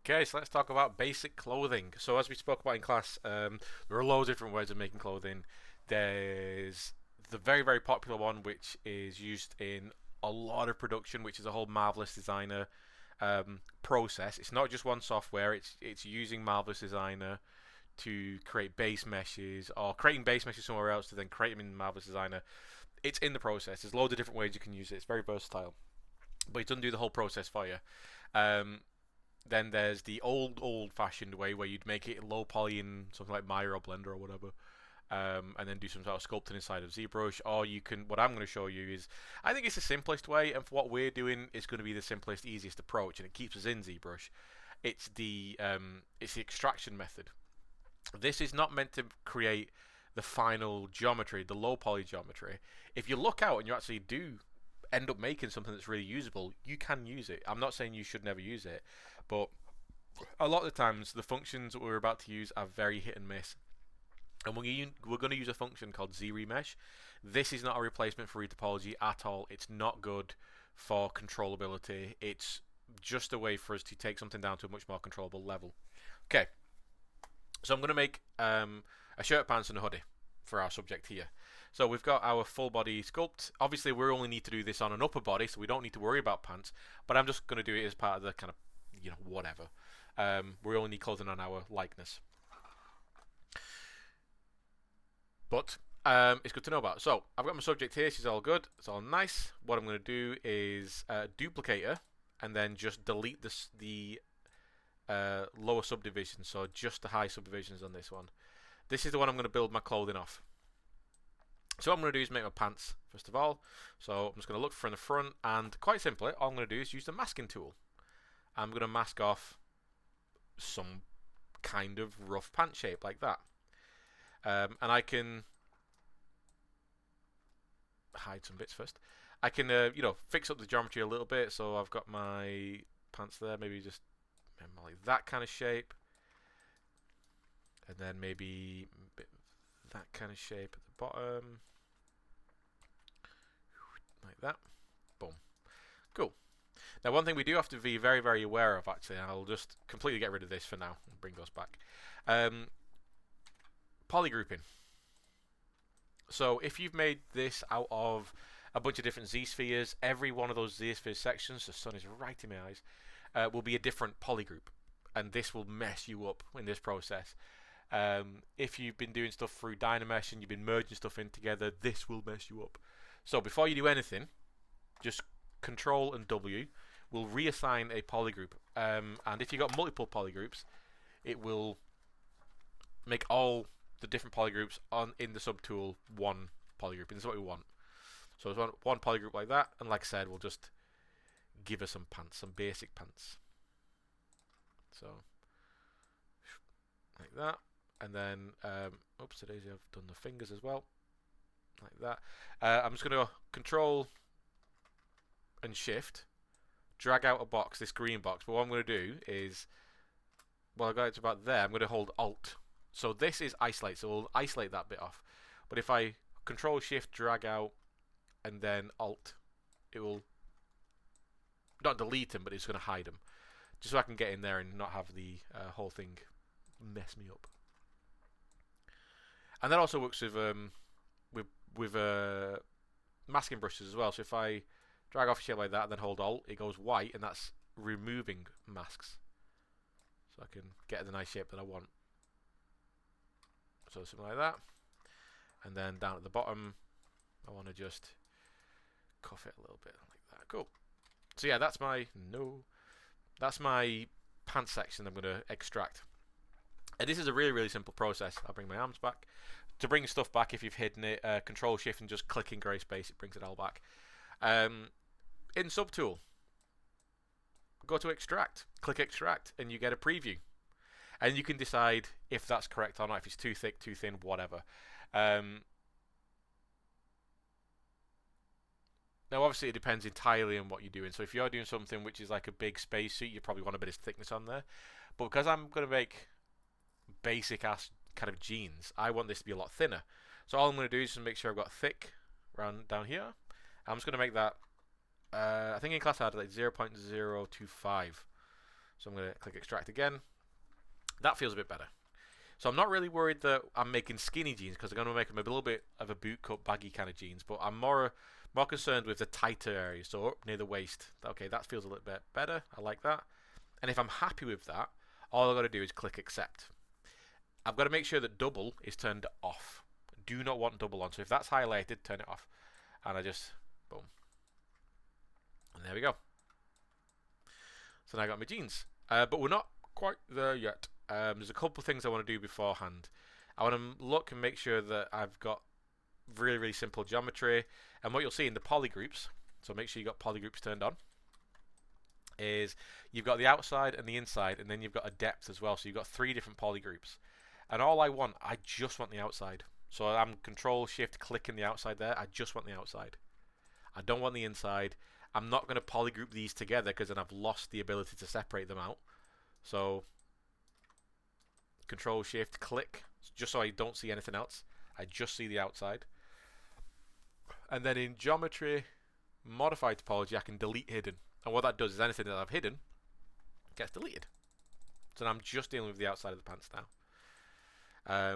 Okay, so let's talk about basic clothing. So as we spoke about in class, there are loads of different ways of making clothing. There's the very, very popular one, which is used in a lot of production, which is a whole Marvelous Designer process. It's not just one software. It's using Marvelous Designer to create base meshes, or creating base meshes somewhere else to then create them in Marvelous Designer. It's in the process. There's loads of different ways you can use it. It's very versatile, but it doesn't do the whole process for you. Um, then there's the old fashioned way where you'd make it low poly in something like Maya or Blender or whatever. And then do some sort of sculpting inside of ZBrush. Or you can, what I'm going to show you is, I think it's the simplest way, and for what we're doing, is going to be the simplest, easiest approach, and it keeps us in ZBrush. It's the extraction method. This is not meant to create the final geometry, the low poly geometry. If you look out and you actually do end up making something that's really usable, you can use it. I'm not saying you should never use it, but a lot of the times the functions that we're about to use are very hit and miss. And we're going to use a function called zRemesh. This is not a replacement for retopology at all. It's not good for controllability. It's just a way for us to take something down to a much more controllable level. Okay, so I'm going to make a shirt, pants, and a hoodie for our subject here. So we've got our full body sculpt. Obviously, we only need to do this on an upper body, so we don't need to worry about pants. But I'm just going to do it as part of the kind of, whatever. We only need clothing on our likeness. But it's good to know about. So I've got my subject here. She's all good. It's all nice. What I'm going to do is duplicate her and then just delete the lower subdivisions. So just the high subdivisions on this one. This is the one I'm going to build my clothing off. So what I'm going to do is make my pants first of all. So I'm just going to look from the front, and quite simply, all I'm going to do is use the masking tool. I'm going to mask off some kind of rough pant shape like that. And I can hide some bits first. I can, fix up the geometry a little bit. So I've got my pants there, maybe just like that kind of shape. And then maybe that kind of shape at the bottom. Like that. Boom. Cool. Now, one thing we do have to be very, very aware of, actually, and I'll just completely get rid of this for now and bring those back. Polygrouping. So if you've made this out of a bunch of different Z-spheres, every one of those Z-sphere sections, the sun is right in my eyes, will be a different polygroup. And this will mess you up in this process. If you've been doing stuff through Dynamesh and you've been merging stuff in together, this will mess you up. So before you do anything, just Control and W will reassign a polygroup. And if you've got multiple polygroups, it will make all the different polygroups in the subtool one polygroup. And this is what we want. So there's one polygroup like that, and like I said, we'll just give her some pants, some basic pants. So like that, and then oops, today's I've done the fingers as well, like that. I'm just going to go Control and Shift, drag out a box, this green box. But what I'm going to do is, well, I got it to about there. I'm going to hold Alt. So this is isolate, so we'll isolate that bit off. But if I Control Shift, drag out, and then Alt, it will not delete them, but it's going to hide them, just so I can get in there and not have the whole thing mess me up. And that also works with masking brushes as well. So if I drag off a shape like that and then hold Alt, it goes white, and that's removing masks. So I can get the nice shape that I want. So something like that. And then down at the bottom, I want to just cuff it a little bit like that. Cool. So yeah, that's my pants section I'm going to extract. And this is a really, really simple process. I'll bring my arms back. To bring stuff back, if you've hidden it, Control Shift and just click in grey space, it brings it all back. In Subtool, go to Extract, click Extract, and you get a preview. And you can decide if that's correct or not, if it's too thick, too thin, whatever. Now, obviously, it depends entirely on what you're doing. So if you're doing something which is like a big spacesuit, you probably want a bit of thickness on there. But because I'm going to make basic-ass kind of jeans, I want this to be a lot thinner. So all I'm going to do is just make sure I've got thick around down here. I'm just going to make that, I think in class I had like 0.025. So I'm going to click extract again. That feels a bit better. So I'm not really worried that I'm making skinny jeans because I'm going to make them a little bit of a boot cut, baggy kind of jeans. But I'm more concerned with the tighter area, so up near the waist. Okay, that feels a little bit better. I like that. And if I'm happy with that, all I've got to do is click accept. I've got to make sure that double is turned off. Do not want double on. So if that's highlighted, turn it off. And I just, boom. And there we go. So now I got my jeans. But we're not quite there yet. There's a couple of things I want to do beforehand. I want to look and make sure that I've got really, really simple geometry. And what you'll see in the poly groups, so make sure you've got poly groups turned on, is you've got the outside and the inside, and then you've got a depth as well. So you've got 3 different poly groups. And all I just want the outside. So I'm Control Shift clicking the outside there. I just want the outside. I don't want the inside. I'm not going to polygroup these together because then I've lost the ability to separate them out. So Control Shift click just so I don't see anything else. I just see the outside. And then in geometry, modify topology, I can delete hidden. And what that does is anything that I've hidden gets deleted. So now I'm just dealing with the outside of the pants now.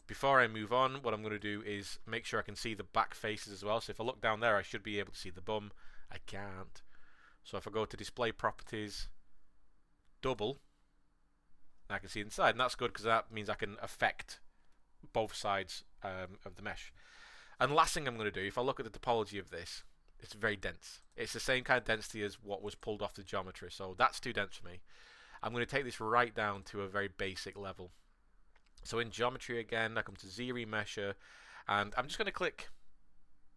Before I move on, what I'm going to do is make sure I can see the back faces as well. So if I look down there, I should be able to see the bum. I can't. So if I go to display properties, double, I can see inside. And that's good because that means I can affect both sides of the mesh. And last thing I'm going to do, if I look at the topology of this, it's very dense. It's the same kind of density as what was pulled off the geometry. So that's too dense for me. I'm going to take this right down to a very basic level. So in geometry again, I come to Z-Remesher, and I'm just going to click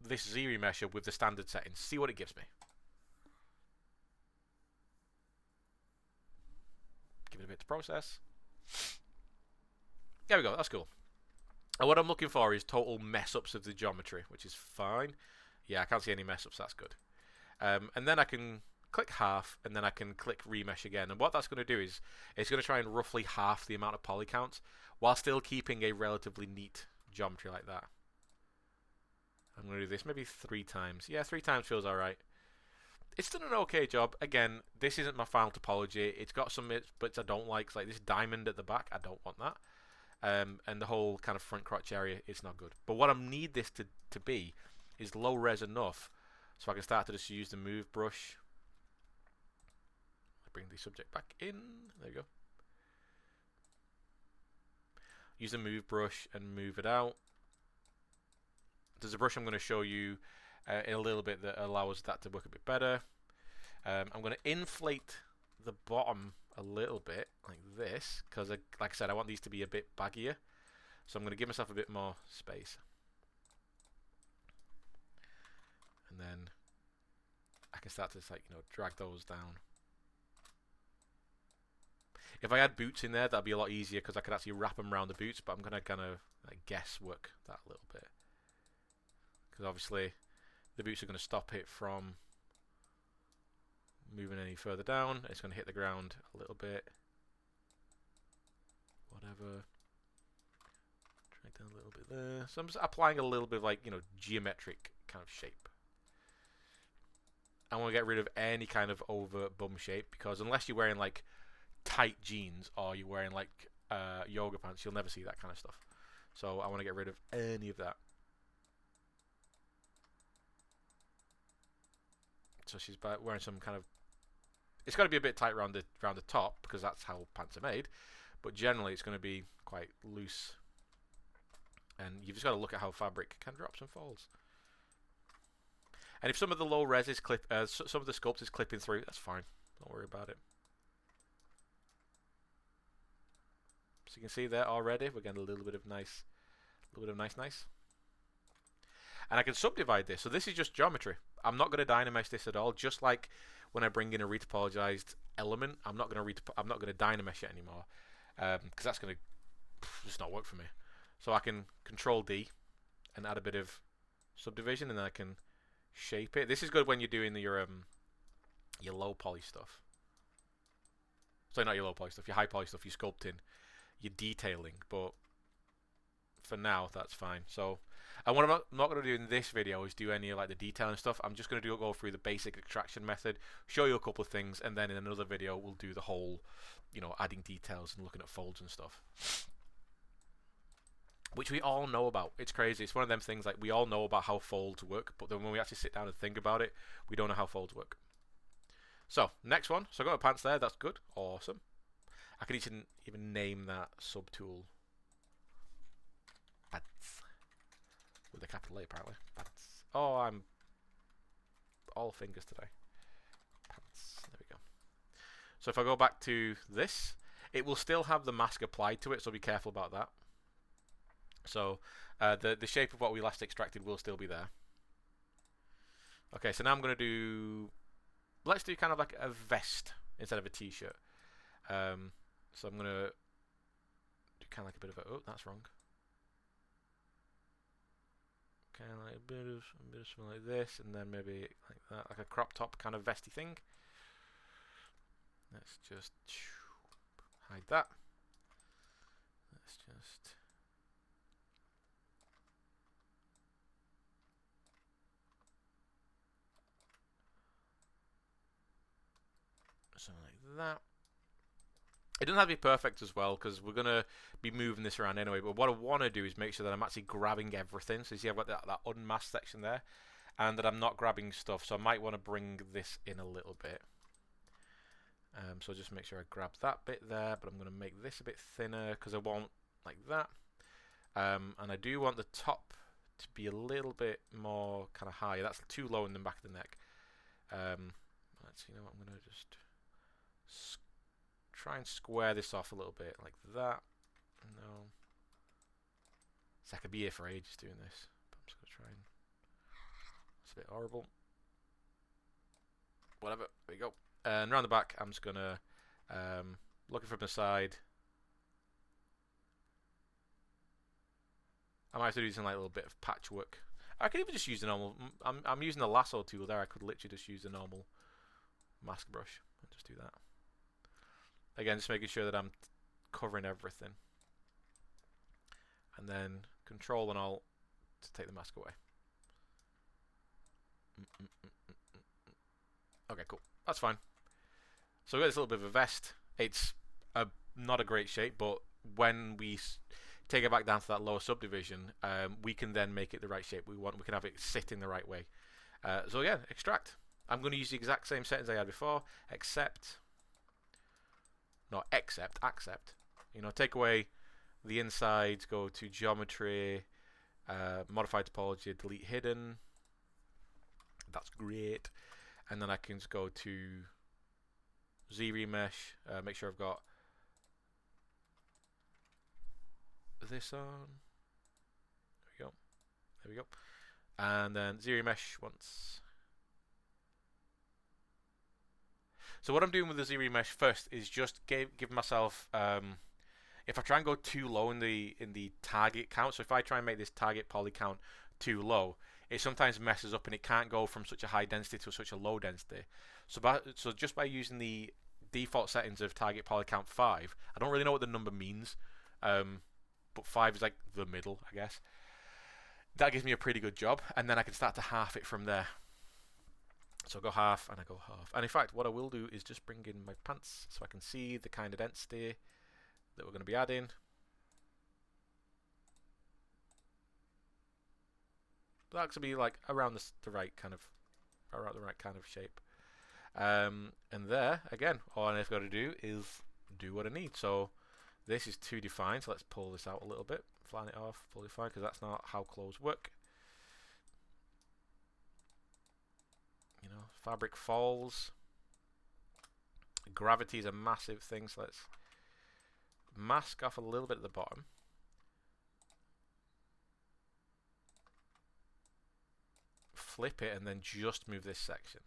this Z-Remesher with the standard settings, see what it gives me. Give it a bit to process. There we go, that's cool. And what I'm looking for is total mess-ups of the geometry, which is fine. Yeah, I can't see any mess-ups, that's good. And then I can click half, and then I can click remesh again. And what that's going to do is it's going to try and roughly half the amount of poly counts while still keeping a relatively neat geometry like that. I'm going to do this maybe 3 times. Yeah, 3 times feels alright. It's done an okay job. Again, this isn't my final topology. It's got some bits I don't like. It's like this diamond at the back. I don't want that. And the whole kind of front crotch area is not good. But what I need this to be is low res enough so I can start to just use the move brush. Bring the subject back in. There you go. Use the move brush and move it out. There's a brush I'm going to show you in a little bit that allows that to work a bit better. I'm going to inflate the bottom a little bit like this because, like I said, I want these to be a bit baggier. So I'm going to give myself a bit more space. And then I can start to just, like, drag those down. If I had boots in there, that'd be a lot easier because I could actually wrap them around the boots, but I'm going to kind of guess work that a little bit. Because obviously the boots are going to stop it from moving any further down. It's going to hit the ground a little bit. Whatever. Drag down a little bit there. So I'm just applying a little bit of geometric kind of shape. I want to get rid of any kind of over bum shape because unless you're wearing tight jeans or you're wearing yoga pants, you'll never see that kind of stuff. So I want to get rid of any of that. So she's wearing some kind of, it's got to be a bit tight around the top because that's how pants are made, but generally it's going to be quite loose, and you've just got to look at how fabric can drops and falls. And if some of the low res is some of the sculpt is clipping through, that's fine, don't worry about it. So you can see there already we're getting a little bit of nice. And I can subdivide this. So this is just geometry. I'm not going to dynamesh this at all. Just like when I bring in a retopologized element, I'm not going to dynamesh it anymore because that's going to just not work for me. So I can Control D and add a bit of subdivision, and then I can shape it. This is good when you're doing your low poly stuff. Sorry, not your low poly stuff. Your high poly stuff. You're sculpting. You're detailing, but for now, that's fine. So, and what I'm not going to do in this video is do any of like the detailing stuff. I'm just going to go through the basic extraction method, show you a couple of things, and then in another video we'll do the whole, you know, adding details and looking at folds and stuff, which we all know about. It's crazy. It's one of them things, like, we all know about how folds work, but then when we actually sit down and think about it, we don't know how folds work. So, next one. So I got my pants there. That's good. Awesome. I could even name that subtool pants with a capital A, apparently. Pants. Oh, I'm all fingers today. Pants. There we go. So if I go back to this, it will still have the mask applied to it, so be careful about that. So the shape of what we last extracted will still be there. Okay, so now I'm going to do, let's do kind of like a vest instead of a t-shirt. So I'm going to do kind of like a bit of a, oh, that's wrong. Kind of like a bit of something like this, and then maybe like that, like a crop top kind of vesty thing. Let's just hide that. Let's just something like that. It doesn't have to be perfect as well, because we're going to be moving this around anyway, but what I want to do is make sure that I'm actually grabbing everything. So you see I've got that unmasked section there, and that I'm not grabbing stuff, so I might want to bring this in a little bit. So just make sure I grab that bit there, but I'm going to make this a bit thinner, because I want like that. And I do want the top to be a little bit more kind of higher. That's too low in the back of the neck. You know what, I'm going to just try and square this off a little bit like that. No, so I could be here for ages doing this, but I'm just going to try and, it's a bit horrible. Whatever, there we go. And around the back, I'm just going to, looking from the side, I might have to do something like a little bit of patchwork. I could even just use the normal, I'm using the lasso tool there. I could literally just use the normal mask brush and just do that. Again, just making sure that I'm covering everything. And then Control and Alt to take the mask away. Okay, cool. That's fine. So we got this little bit of a vest. It's not a great shape, but when we take it back down to that lower subdivision, we can then make it the right shape we want. We can have it sit in the right way. So again, extract. I'm going to use the exact same settings I had before, except, accept. You know, take away the insides, go to geometry, modify topology, delete hidden. That's great. And then I can just go to Z-Remesh, make sure I've got this on. There we go. And then Z-Remesh once. So what I'm doing with the Z-Remesh first is just give myself, if I try and go too low in the target count, so if I try and make this target poly count too low, it sometimes messes up and it can't go from such a high density to such a low density. So just by using the default settings of target poly count 5, I don't really know what the number means, but 5 is like the middle, I guess. That gives me a pretty good job, and then I can start to half it from there. So I go half and I go half. And in fact, what I will do is just bring in my pants so I can see the kind of density that we're going to be adding. That's going to be like around the right kind of shape. And there, again, all I've got to do is do what I need. So this is too defined, so let's pull this out a little bit, flatten it off, fully defined, because that's not how clothes work. You know, fabric falls. Gravity is a massive thing, so let's mask off a little bit at the bottom. Flip it and then just move this section.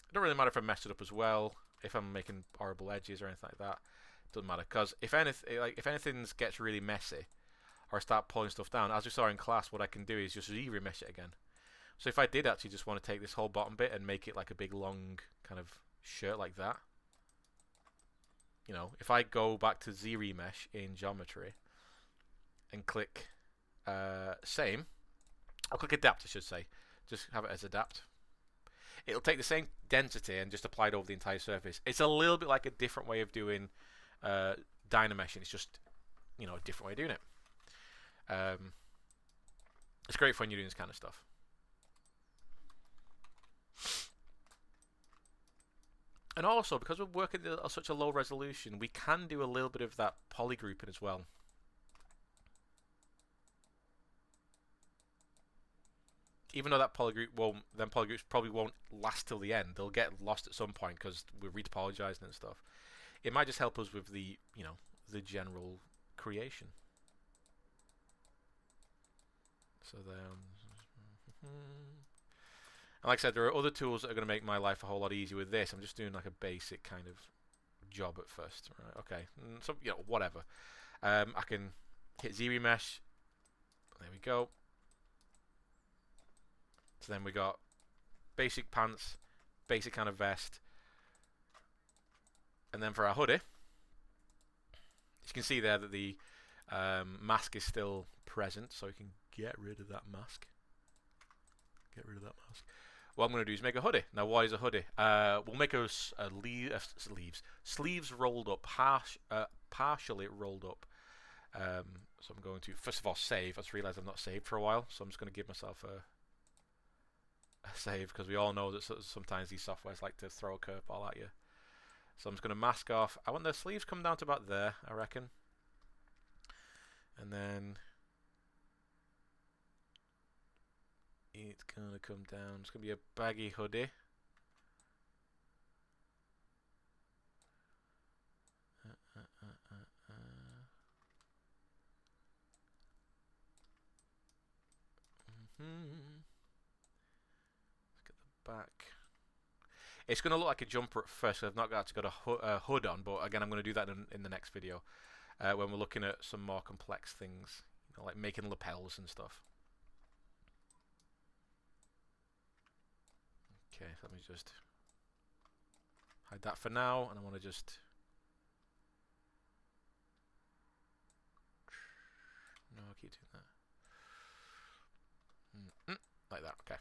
It don't really matter if I mess it up as well, if I'm making horrible edges or anything like that. It doesn't matter, because if anything gets really messy, or I start pulling stuff down, as we saw in class, what I can do is just re-remesh it again. So if I did actually just want to take this whole bottom bit and make it like a big long kind of shirt like that, you know, if I go back to ZRemesh in geometry and click same, I'll click adapt, I should say. Just have it as adapt. It'll take the same density and just apply it over the entire surface. It's a little bit like a different way of doing Dynameshing. It's just, you know, a different way of doing it. It's great for when you're doing this kind of stuff. And also, because we're working at such a low resolution, we can do a little bit of that polygrouping as well. Even though that polygroups probably won't last till the end. They'll get lost at some point because we're retopologizing and stuff. It might just help us with the, you know, the general creation. So then, and like I said, there are other tools that are going to make my life a whole lot easier with this. I'm just doing like a basic kind of job at first. Right? Okay, so you know, whatever. I can hit ZRemesh. There we go. So then we got basic pants, basic kind of vest, and then for our hoodie, you can see there that the mask is still present, so we can get rid of that mask. Get rid of that mask. What I'm going to do is make a hoodie. Now, what is a hoodie? We'll make us sleeves rolled up, partially rolled up. So I'm going to, first of all, save. I just realised I've not saved for a while, so I'm just going to give myself a save, because we all know that sometimes these softwares like to throw a curveball at you. So I'm just going to mask off. I want the sleeves come down to about there, I reckon. And then it's going to come down. It's going to be a baggy hoodie. Back. It's going to look like a jumper at first, so I've not actually got a hood on, but again, I'm going to do that in the next video when we're looking at some more complex things, you know, like making lapels and stuff. Okay, so let me just hide that for now, and I want to just I'll keep doing that. Like that, okay.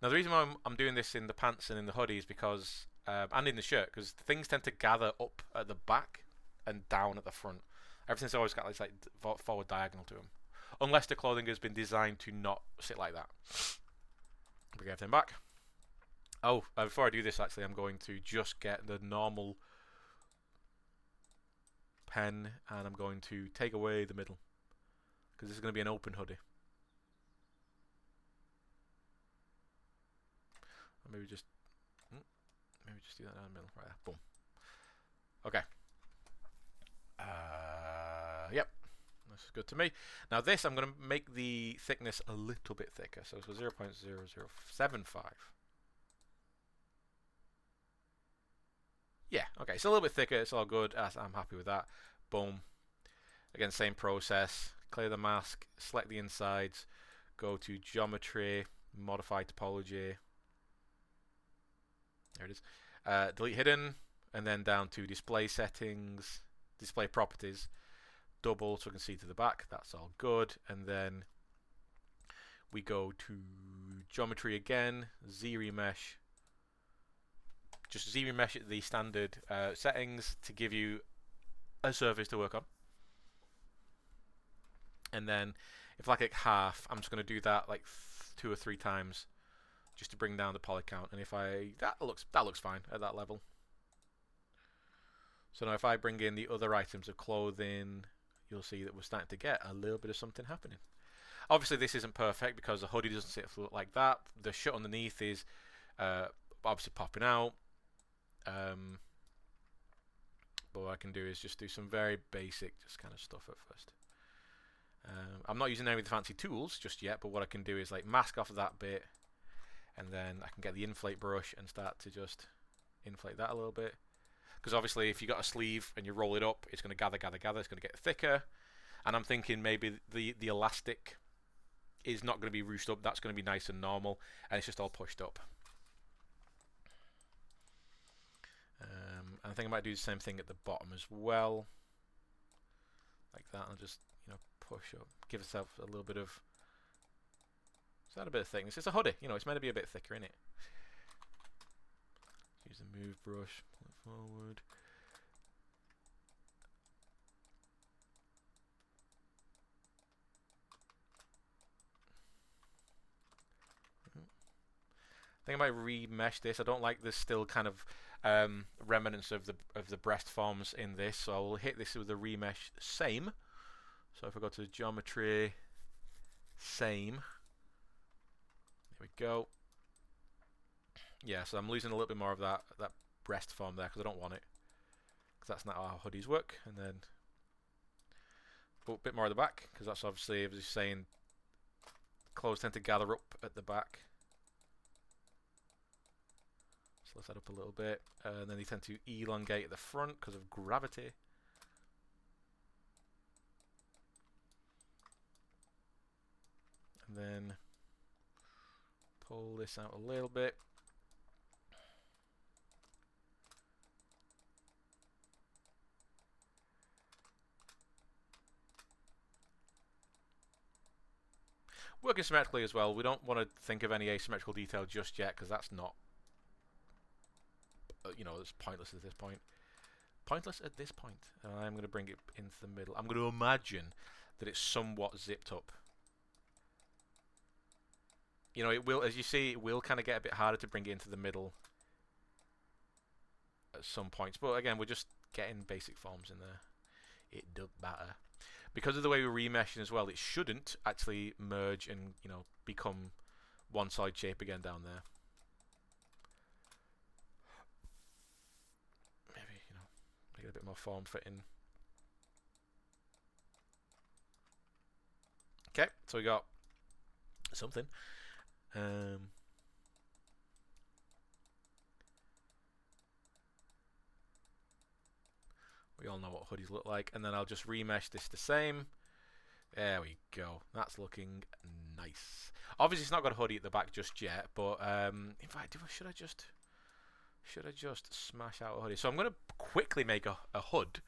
Now the reason why I'm doing this in the pants and in the hoodie is because, and in the shirt, because things tend to gather up at the back and down at the front. Everything's always got this like forward diagonal to them, unless the clothing has been designed to not sit like that. Bring everything back. Oh, before I do this, actually, I'm going to just get the normal pen, and I'm going to take away the middle, because this is going to be an open hoodie. Maybe just do that down the middle, right there. Boom. Okay. Yep, that's good to me. Now this, I'm going to make the thickness a little bit thicker, so it's 0.0075. Yeah, okay, it's a little bit thicker. It's all good. I'm happy with that. Boom. Again, same process. Clear the mask. Select the insides. Go to geometry. Modify topology. There it is. Delete hidden, and then down to display settings, display properties, double so we can see to the back. That's all good. And then we go to geometry again, ZRemesh. Just ZRemesh the standard settings to give you a surface to work on. And then if I click half, I'm just going to do that like 2 or 3 times, just to bring down the poly count. And if that looks fine at that level. So now if I bring in the other items of clothing, you'll see that we're starting to get a little bit of something happening. Obviously this isn't perfect because the hoodie doesn't sit like that. The shirt underneath is obviously popping out. But what I can do is just do some very basic just kind of stuff at first. I'm not using any of the fancy tools just yet, but what I can do is like mask off of that bit, and then I can get the inflate brush and start to just inflate that a little bit. Because obviously if you got a sleeve and you roll it up, it's going to gather, it's going to get thicker. And I'm thinking maybe the elastic is not going to be ruched up, that's going to be nice and normal, and it's just all pushed up. I think I might do the same thing at the bottom as well, like that. I'll just, you know, push up, give yourself a little bit of, is that a bit of thickness? It's a hoodie, you know, it's meant to be a bit thicker, innit? Use the move brush, pull it forward. I think I might remesh this. I don't like this still kind of remnants of the breast forms in this, so I will hit this with the remesh same. So if I go to geometry, same, there we go. Yeah, so I'm losing a little bit more of that breast form there because I don't want it, because that's not how hoodies work. And then a bit more at the back, because that's obviously, as you're saying, clothes tend to gather up at the back. So lift that up a little bit, and then they tend to elongate at the front because of gravity. And then pull this out a little bit. Working symmetrically as well. We don't want to think of any asymmetrical detail just yet, because that's not, you know, it's pointless at this point. Pointless at this point. And I'm going to bring it into the middle. I'm going to imagine that it's somewhat zipped up. You know, it will, as you see, it will kind of get a bit harder to bring it into the middle at some points. But again, we're just getting basic forms in there. It does matter. Because of the way we're remeshing as well, it shouldn't actually merge and, you know, become one solid shape again down there. Maybe, you know, make it a bit more form fitting. Okay, so we got something. We all know what hoodies look like, and then I'll just remesh this the same. There we go. That's looking nice. Obviously, it's not got a hoodie at the back just yet, but in fact, should I just smash out a hoodie? So I'm going to quickly make a hood.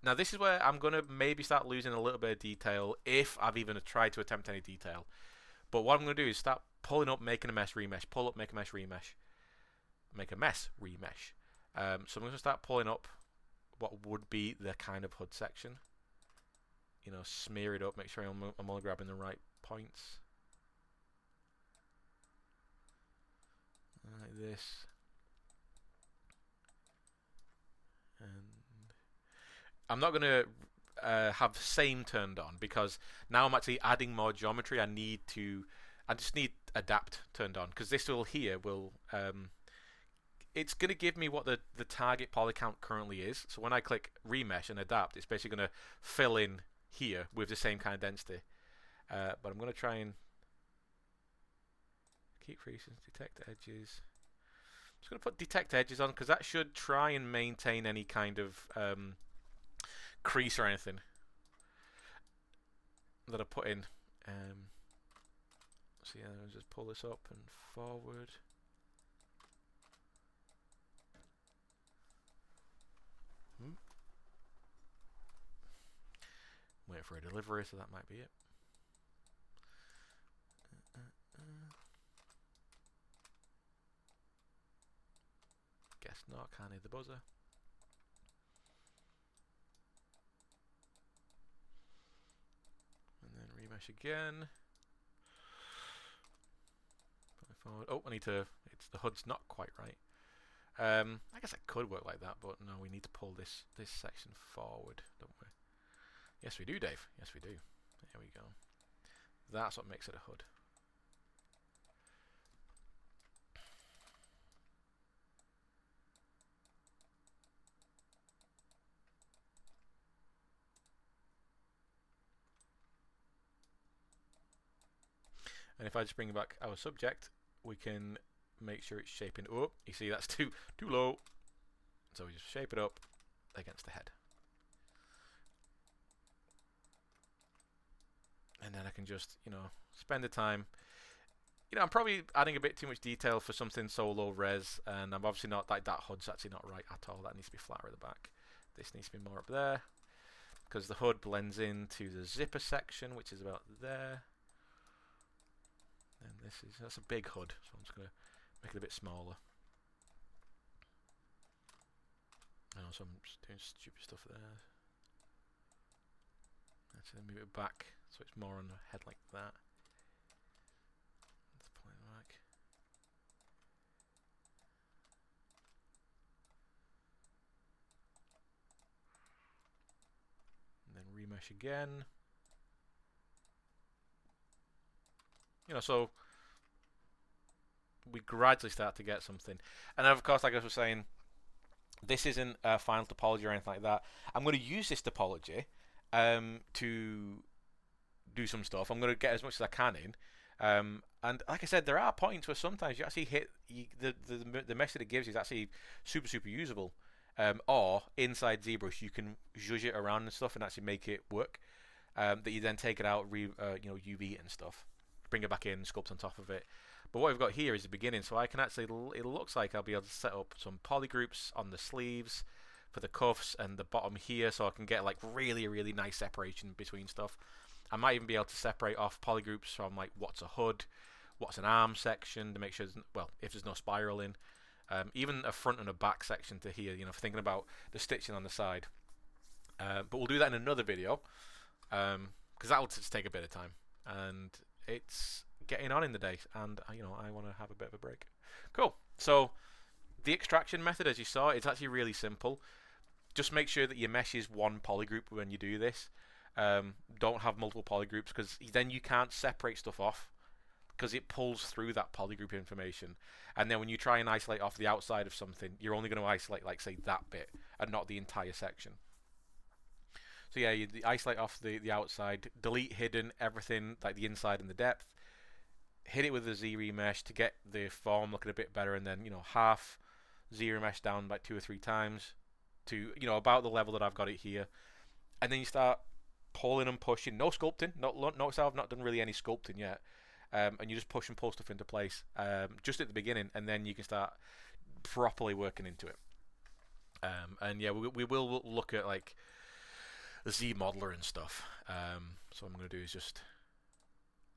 Now this is where I'm going to maybe start losing a little bit of detail if I've even tried to attempt any detail. But what I'm going to do is start pulling up, making a mesh, remesh, pull up, make a mesh, remesh. Make a mess, remesh. So I'm going to start pulling up what would be the kind of hood section. You know, smear it up, make sure I'm only grabbing the right points. Like this. And I'm not going to have same turned on, because now I'm actually adding more geometry. I just need adapt turned on, because this will here will it's going to give me what the target poly count currently is. So when I click remesh and adapt, it's basically going to fill in here with the same kind of density. But I'm going to try and keep creases, detect edges. I'm just going to put detect edges on, because that should try and maintain any kind of crease or anything that I put in. So yeah, I'll just pull this up and forward. Wait for a delivery, so that might be it. Guess not, can't hear the buzzer. And then remesh again. Forward. Oh, I need to, the hood's not quite right. I guess that could work like that, but no, we need to pull this section forward, don't we? Yes, we do, Dave. Yes, we do. There we go. That's what makes it a hood. And if I just bring back our subject, we can make sure it's shaping. Oh, you see that's too low. So we just shape it up against the head. And then I can just, you know, spend the time. you know, I'm probably adding a bit too much detail for something so low res, and I'm obviously not like that HUD's actually not right at all. That needs to be flatter at the back. This needs to be more up there because the HUD blends into the zipper section, which is about there. And that's a big HUD, so I'm just gonna make it a bit smaller. Oh, so I'm just doing stupid stuff there. Actually, move it back so it's more on the head like that. Let's pull it back. And then remesh again. You know, so we gradually start to get something. And of course, like I was saying, this isn't a final topology or anything like that. I'm going to use this topology to do some stuff. I'm going to get as much as I can in. And like I said, there are points where sometimes you actually hit the mesh that it gives you is actually super usable. Or inside ZBrush, you can zhuzh it around and stuff and actually make it work. That you then take it out, UV and stuff, bring it back in, sculpt on top of it. But what we've got here is the beginning, so I can actually, it looks like I'll be able to set up some polygroups on the sleeves for the cuffs and the bottom here, so I can get like really nice separation between stuff. I might even be able to separate off polygroups from like what's a hood, what's an arm section to make sure, well, if there's no spiraling. Even a front and a back section to here, you know, thinking about the stitching on the side. But we'll do that in another video, because that will just take a bit of time. And it's getting on in the day, and you know, I want to have a bit of a break. Cool. So the extraction method, as you saw, it's actually really simple. Just make sure that your mesh is one polygroup when you do this. Don't have multiple polygroups, because then you can't separate stuff off, because it pulls through that polygroup information. And then when you try and isolate off the outside of something, you're only going to isolate, like, say, that bit and not the entire section. So yeah, you isolate off the outside, delete hidden, everything, like the inside and the depth. Hit it with the Z-remesh to get the form looking a bit better, and then, you know, half Z-remesh down like 2 or 3 times to, you know, about the level that I've got it here. And then you start pulling and pushing. No sculpting. Notice I've not done really any sculpting yet. And you just push and pull stuff into place just at the beginning, and then you can start properly working into it. And yeah, we will look at like the Z modeler and stuff. So what I'm going to do is just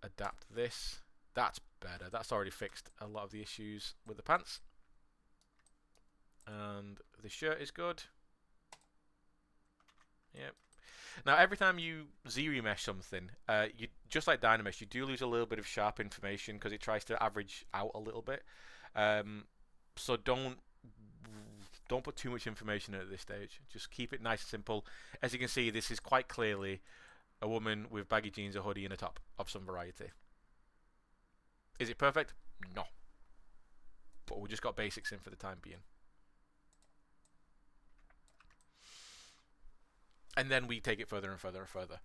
adapt this. That's better. That's already fixed a lot of the issues with the pants. And the shirt is good. Yep. Now, every time you Z-remesh something, you just like Dynamesh, you do lose a little bit of sharp information because it tries to average out a little bit. So don't put too much information in at this stage. Just keep it nice and simple. As you can see, this is quite clearly a woman with baggy jeans, a hoodie, and a top of some variety. Is it perfect? No. But we just got basics in for the time being. And then we take it further and further and further.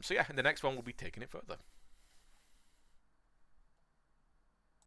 So yeah, in the next one we'll be taking it further.